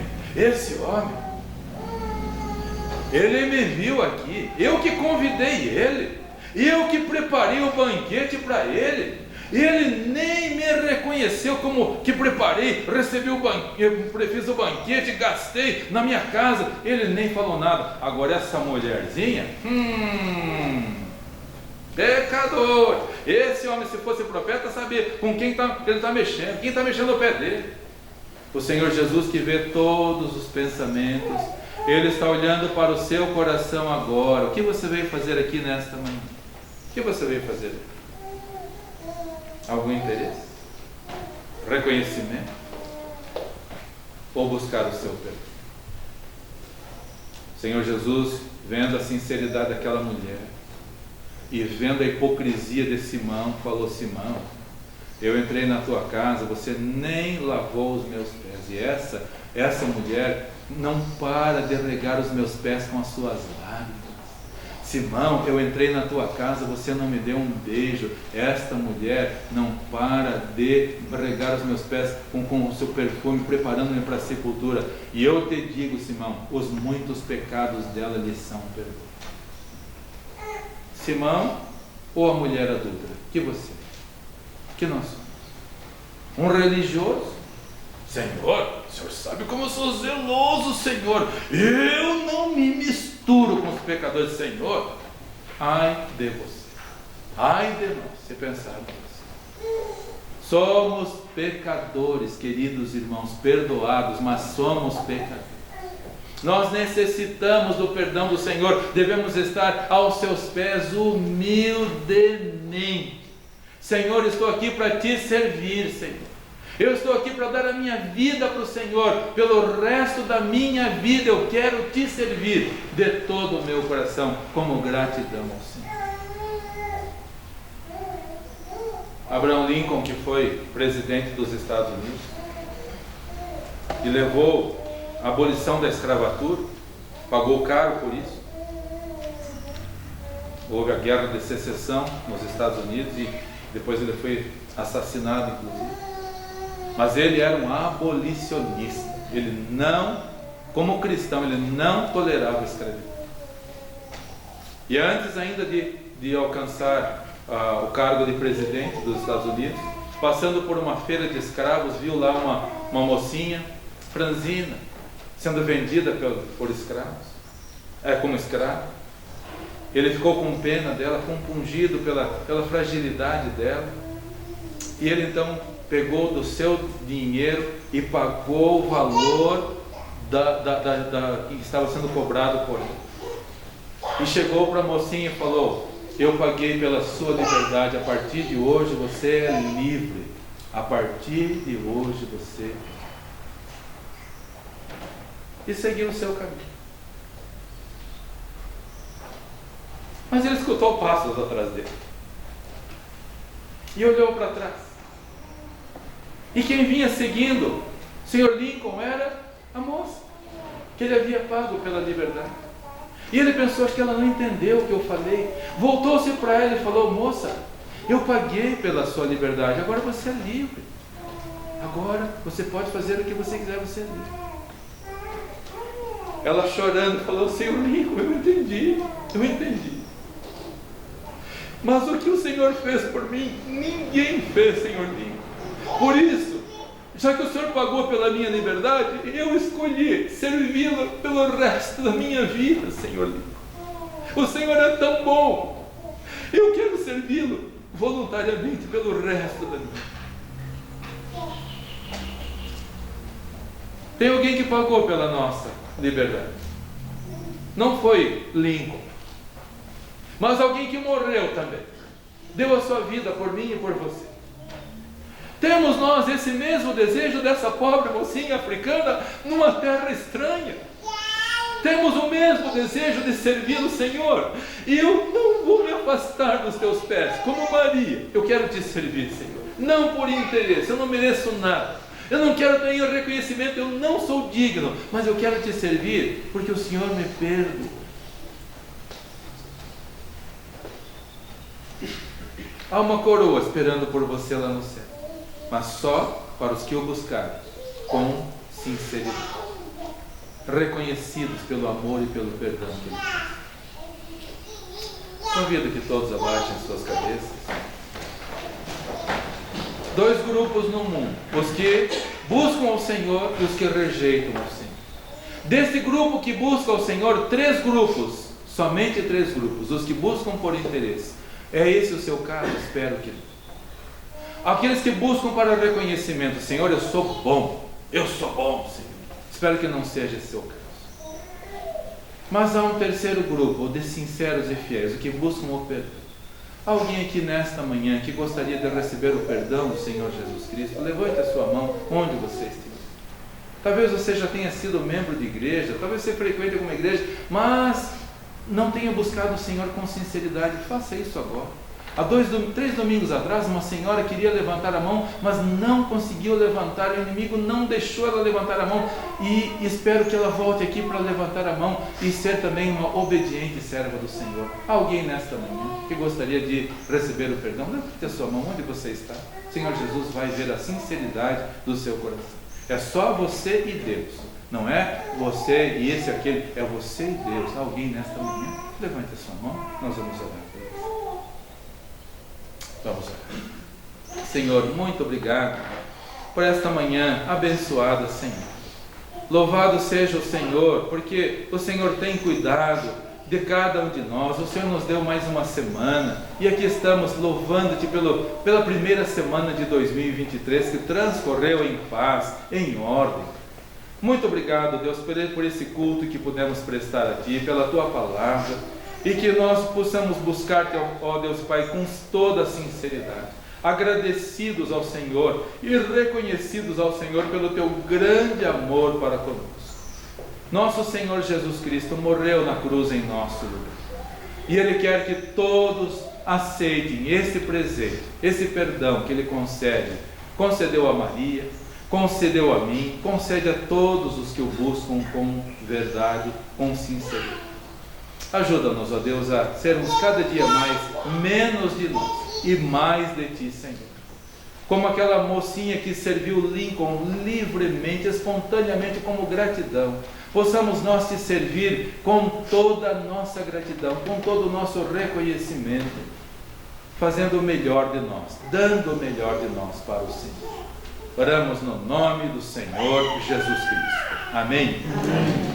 ele me viu aqui, eu que convidei ele, eu que preparei o banquete para ele, ele nem me reconheceu como que preparei, recebi o banquete, fiz o banquete, gastei na minha casa, ele nem falou nada. Agora essa mulherzinha, pecador, esse homem, se fosse profeta, sabia com quem ele está mexendo, quem está mexendo no pé dele. O Senhor Jesus, que vê todos os pensamentos, Ele está olhando para o seu coração agora. O que você veio fazer aqui nesta manhã? O que você veio fazer aqui? Algum interesse? Reconhecimento? Ou buscar o seu perdão? O Senhor Jesus, vendo a sinceridade daquela mulher e vendo a hipocrisia de Simão, falou: Simão, eu entrei na tua casa, você nem lavou os meus pés. E essa mulher não para de regar os meus pés com as suas lágrimas. Simão, eu entrei na tua casa, você não me deu um beijo. Esta mulher não para de regar os meus pés com o seu perfume, preparando-me para a sepultura. E eu te digo, Simão, os muitos pecados dela lhe são perdoados. Simão ou a mulher adúltera? Que você? Que nós somos? Um religioso? Senhor, o Senhor sabe como eu sou zeloso, Senhor. Eu não me misturo com os pecadores, Senhor. Ai de você. Ai de nós, se pensarmos assim. Somos pecadores, queridos irmãos, perdoados, mas somos pecadores. Nós necessitamos do perdão do Senhor. Devemos estar aos seus pés humildemente. Senhor, estou aqui para te servir, Senhor. Eu estou aqui para dar a minha vida para o Senhor. Pelo resto da minha vida eu quero te servir de todo o meu coração, como gratidão ao Senhor. Abraham Lincoln, que foi presidente dos Estados Unidos e levou a abolição da escravatura, pagou caro por isso. Houve a guerra de secessão nos Estados Unidos e depois ele foi assassinado, inclusive. Mas ele era um abolicionista. Ele não, como cristão, ele não tolerava a escravidão. E antes ainda de alcançar o cargo de presidente dos Estados Unidos, passando por uma feira de escravos, viu lá uma mocinha franzina, sendo vendida por escravos, como escravo. Ele ficou com pena dela, compungido pela fragilidade dela. E ele então pegou do seu dinheiro e pagou o valor que estava sendo cobrado por ele. E chegou para a mocinha e falou: eu paguei pela sua liberdade, a partir de hoje você é livre. A partir de hoje você é livre. E seguiu o seu caminho. Mas ele escutou passos atrás dele. E olhou para trás. E quem vinha seguindo o Sr. Lincoln era a moça, que ele havia pago pela liberdade. E ele pensou: acho que ela não entendeu o que eu falei. Voltou-se para ela e falou: moça, eu paguei pela sua liberdade, agora você é livre. Agora você pode fazer o que você quiser, você é livre. Ela chorando falou: Sr. Lincoln, eu entendi. Mas o que o Senhor fez por mim, ninguém fez, Sr. Lincoln. Por isso, já que o Senhor pagou pela minha liberdade, eu escolhi servi-lo pelo resto da minha vida, Sr. Lincoln. O Senhor é tão bom. Eu quero servi-lo voluntariamente pelo resto da minha vida. Tem alguém que pagou pela nossa liberdade. Não foi Lincoln, mas alguém que morreu também. Deu a sua vida por mim e por você. Temos nós esse mesmo desejo dessa pobre mocinha africana numa terra estranha. Temos o mesmo desejo de servir o Senhor. E eu não vou me afastar dos teus pés, como Maria. Eu quero te servir, Senhor. Não por interesse, eu não mereço nada. Eu não quero nenhum reconhecimento, eu não sou digno. Mas eu quero te servir porque o Senhor me perdoa. Há uma coroa esperando por você lá no céu, mas só para os que o buscarem com sinceridade, reconhecidos pelo amor e pelo perdão que Ele fez. Convido que todos abaixem suas cabeças. Dois grupos no mundo: os que buscam ao Senhor e os que rejeitam ao Senhor. Desse grupo que busca ao Senhor, 3 grupos, somente 3 grupos: os que buscam por interesse. É esse o seu caso? Espero que não. Aqueles que buscam para reconhecimento: Senhor, eu sou bom, Senhor. Espero que não seja esse seu caso. Mas há um terceiro grupo, o de sinceros e fiéis, o que buscam o perdão. Alguém aqui nesta manhã que gostaria de receber o perdão do Senhor Jesus Cristo, levante a sua mão onde você estiver. Talvez você já tenha sido membro de igreja, talvez você frequente alguma igreja, mas não tenha buscado o Senhor com sinceridade. Faça isso agora. Há 3 domingos atrás, uma senhora queria levantar a mão, mas não conseguiu levantar, o inimigo não deixou ela levantar a mão, e espero que ela volte aqui para levantar a mão e ser também uma obediente serva do Senhor. Alguém nesta manhã que gostaria de receber o perdão? Levante a sua mão, onde você está? O Senhor Jesus vai ver a sinceridade do seu coração. É só você e Deus, não é você e esse aquele, é você e Deus. Alguém nesta manhã? Levante a sua mão, nós vamos orar por isso. Vamos orar. Senhor, muito obrigado por esta manhã abençoada, Senhor. Louvado seja o Senhor, porque o Senhor tem cuidado de cada um de nós. O Senhor nos deu mais uma semana e aqui estamos louvando-te pela primeira semana de 2023 que transcorreu em paz, em ordem. Muito obrigado, Deus, por esse culto que pudemos prestar a Ti, pela Tua palavra, e que nós possamos buscar-te, ó Deus Pai, com toda a sinceridade, agradecidos ao Senhor e reconhecidos ao Senhor pelo Teu grande amor para conosco. Nosso Senhor Jesus Cristo morreu na cruz em nosso lugar, e Ele quer que todos aceitem esse presente, esse perdão que Ele concedeu a Maria, concedeu a mim, concede a todos os que o buscam com verdade, com sinceridade. Ajuda-nos, ó Deus, a sermos cada dia mais menos de nós e mais de Ti, Senhor. Como aquela mocinha que serviu Lincoln livremente, espontaneamente, como gratidão. Possamos nós Te servir com toda a nossa gratidão, com todo o nosso reconhecimento, fazendo o melhor de nós, dando o melhor de nós para o Senhor. Oramos no nome do Senhor Jesus Cristo. Amém. Amém.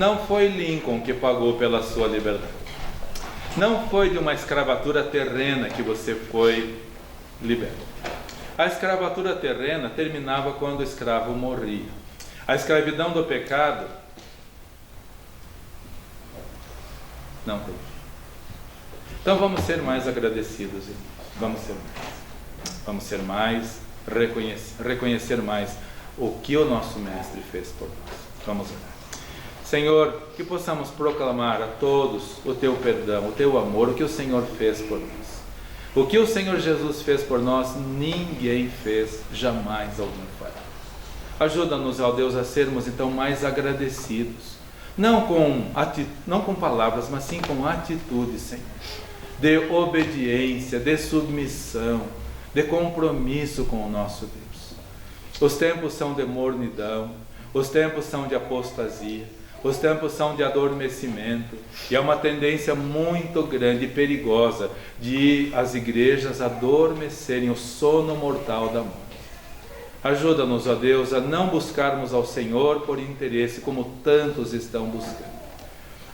Não foi Lincoln que pagou pela sua liberdade. Não foi de uma escravatura terrena que você foi liberto. A escravatura terrena terminava quando o escravo morria. A escravidão do pecado não tem. Então vamos ser mais agradecidos, irmãos. Vamos ser mais, reconhecer mais o que o nosso Mestre fez por nós. Vamos orar. Senhor, que possamos proclamar a todos o Teu perdão, o Teu amor, o que o Senhor fez por nós. O que o Senhor Jesus fez por nós, ninguém fez, jamais alguém fará. Ajuda-nos, ó Deus, a sermos então mais agradecidos, não com palavras, mas sim com atitudes, Senhor, de obediência, de submissão, de compromisso com o nosso Deus. Os tempos são de mornidão, os tempos são de apostasia, os tempos são de adormecimento, e é uma tendência muito grande e perigosa de as igrejas adormecerem o sono mortal da morte. Ajuda-nos, ó Deus, a não buscarmos ao Senhor por interesse, como tantos estão buscando.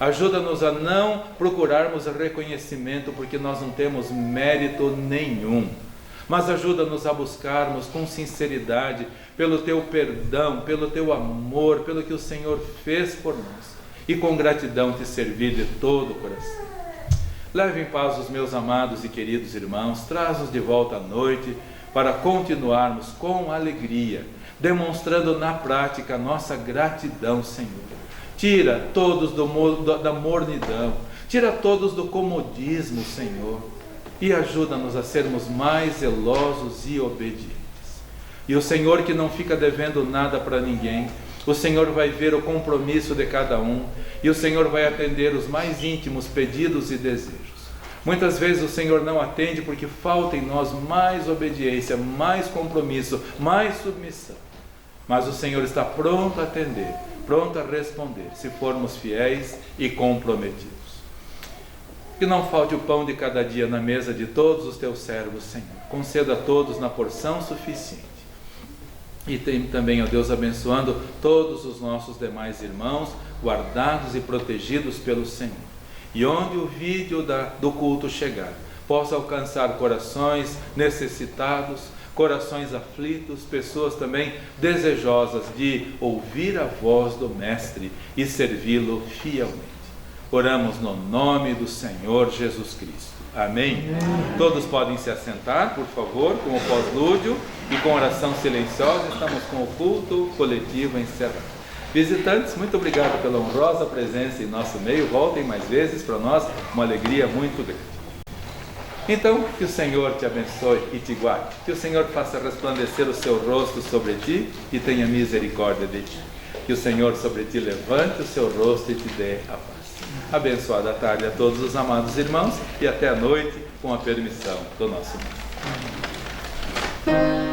Ajuda-nos a não procurarmos reconhecimento, porque nós não temos mérito nenhum. Mas ajuda-nos a buscarmos com sinceridade, pelo Teu perdão, pelo Teu amor, pelo que o Senhor fez por nós, e com gratidão Te servir de todo o coração. Leve em paz os meus amados e queridos irmãos, traz-os de volta à noite, para continuarmos com alegria, demonstrando na prática a nossa gratidão, Senhor. Tira todos da mornidão, tira todos do comodismo, Senhor, e ajuda-nos a sermos mais zelosos e obedientes. E o Senhor, que não fica devendo nada para ninguém, o Senhor vai ver o compromisso de cada um, e o Senhor vai atender os mais íntimos pedidos e desejos. Muitas vezes o Senhor não atende porque falta em nós mais obediência, mais compromisso, mais submissão. Mas o Senhor está pronto a atender, pronto a responder, se formos fiéis e comprometidos. Que não falte o pão de cada dia na mesa de todos os Teus servos, Senhor. Conceda a todos na porção suficiente. E tem também, ó Deus, abençoando todos os nossos demais irmãos, guardados e protegidos pelo Senhor. E onde o vídeo do culto chegar, possa alcançar corações necessitados, corações aflitos, pessoas também desejosas de ouvir a voz do Mestre e servi-lo fielmente. Oramos no nome do Senhor Jesus Cristo. Amém? Todos podem se assentar, por favor, com o pós-lúdio e com oração silenciosa. Estamos com o culto coletivo encerrado. Visitantes, muito obrigado pela honrosa presença em nosso meio. Voltem mais vezes, para nós uma alegria muito grande. Então, que o Senhor te abençoe e te guarde. Que o Senhor faça resplandecer o seu rosto sobre ti e tenha misericórdia de ti. Que o Senhor sobre ti levante o seu rosto e te dê a paz. Abençoada tarde a todos os amados irmãos e até a noite, com a permissão do nosso Deus.